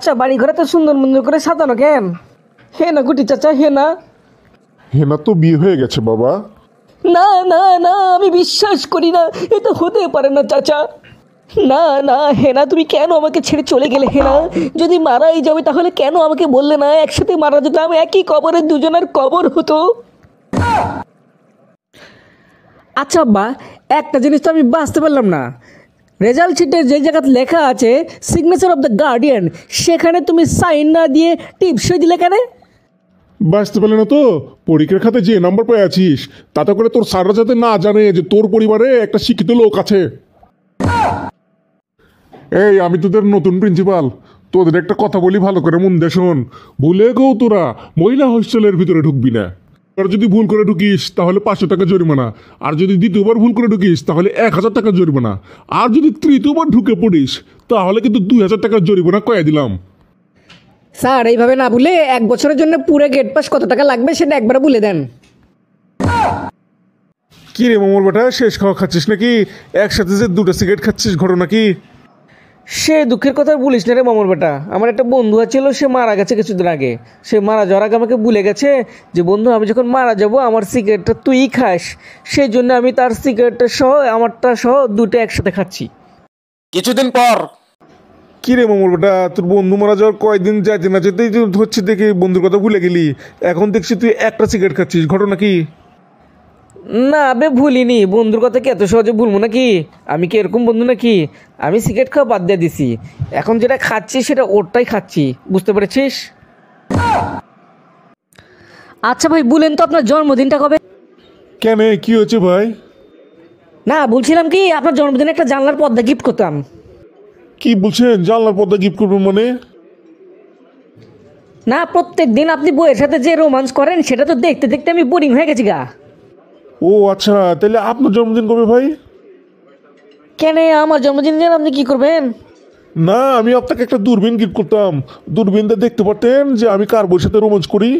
আচ্ছা বাড়ি ঘরে তো সুন্দর মন্দর করে সাজানো কেন? হে না গুটি চাচা, হে না। হেনা তো বিয়ে হয়ে গেছে বাবা। না না না, আমি বিশ্বাস করি না, এটা হতে পারে না চাচা। না না হেনা, তুমি কেন আমাকে ছেড়ে চলে গেলে? হেনা, যদি মারাই যাবে তাহলে কেন আমাকে বললে না? একসাথে মারা যেতাম, একই কবরে দুজনের কবর হতো। আচ্ছা আব্বা, একটা জিনিস তো আমি বাঁচতে পারলাম না। রেজাল্ট শিটে যে জায়গাতে লেখা আছে সিগনেচার অফ দ্য গার্ডিয়ান, সেখানে তুমি সাইন না দিয়ে টিপসই দিলে কেন? বাঁচতে পারলে না তো? পরীক্ষার খাতে যে নাম্বার পেয়ে আছিস, তাতে করে তোর স্যাররা যাতে না জানে যে তোর পরিবারে একটা শিক্ষিত লোক আছে। এই আমি তোদের নতুন প্রিন্সিপাল, তোদের একটা কথা বলি, ভালো করে মন দিয়ে শোন। ভুলে গো তোরা মহিলা হোস্টেলের ভিতরে ঢুকবি না। আর যদি ভুল করে ঢুকিস তাহলে 500 টাকা জরিমানা, আর যদি দ্বিতীয়বার ভুল করে ঢুকিস তাহলে 1000 টাকা জরিমানা, আর যদি তৃতীয়বার ঢুকে পড়িস তাহলে কিন্তু 2000 টাকার জরিমানা কয়ে দিলাম। স্যার এইভাবে না বলে 1 বছরের জন্য পুরো গেট পাস কত টাকা লাগবে সেটা একবার বলে দেন। কি রে মামুর বেটা, শেষ খাওয়া খাচ্ছিস নাকি? একসাথে যে 2টা সিগারেট খাচ্ছিস, ঘটনা কি? সে দুঃখের কথা বলিস না রে মামুর বেটা। আমার একটা বন্ধু ছিল, সে মারা গেছে কিছুদিন আগে। সে মারা যাওয়ার আগে আমাকে বলে গেছে যে বন্ধু, আমি যখন মারা যাব আমার সিগারেটটা তুই খাস। সেই জন্য আমি তার সিগারেটটা সহ আমারটা সহ দুটো একসাথে খাচ্ছি। কিছুদিন পর কি রে মামুর বেটা, তোর বন্ধু মারা যাওয়ার কয়েকদিন যাইতে না যেতেই তুই হচ্ছে দেখে বন্ধুর কথা ভুলে গেলি। এখন দেখছি তুই একটা সিগারেট খাচ্ছিস, ঘটনা কি? না আবে ভুলিনি, বন্ধুর কথা কি এত সহজে ভুলবো নাকি? আমি কি এরকম বন্ধু নাকি? আমি সিগারেট খাওয়া বাদ দিয়ে দিছি, এখন যেটা খাচ্ছি সেটা ওরটাই খাচ্ছি, বুঝতে পেরেছিস? আচ্ছা ভাই বলেন তো, আপনার জন্মদিনটা কবে? কেন, কি হয়েছে ভাই? না বলছিলাম কি, আপনার জন্মদিনে একটা জানলার পর্দা গিফট করতাম। কি বলছেন, জানলার পর্দা গিফট করবেন মানে? না, প্রত্যেক দিন আপনি বইয়ের সাথে যে রোমান্স করেন সেটা তো দেখতে দেখতে আমি বোরিং হয়ে গেছি গা। ও আচ্ছা, তাহলে আপনার জন্মদিন কবে ভাই? কেন, আমার জন্মদিন যেন আপনি কি করবেন? না, আমি আপনাকে একটা দূরবীন গিফট করতাম। দূরবীনটা দেখতে পারতেন যে আমি কার বউয়ের সাথে রোমান্স করি।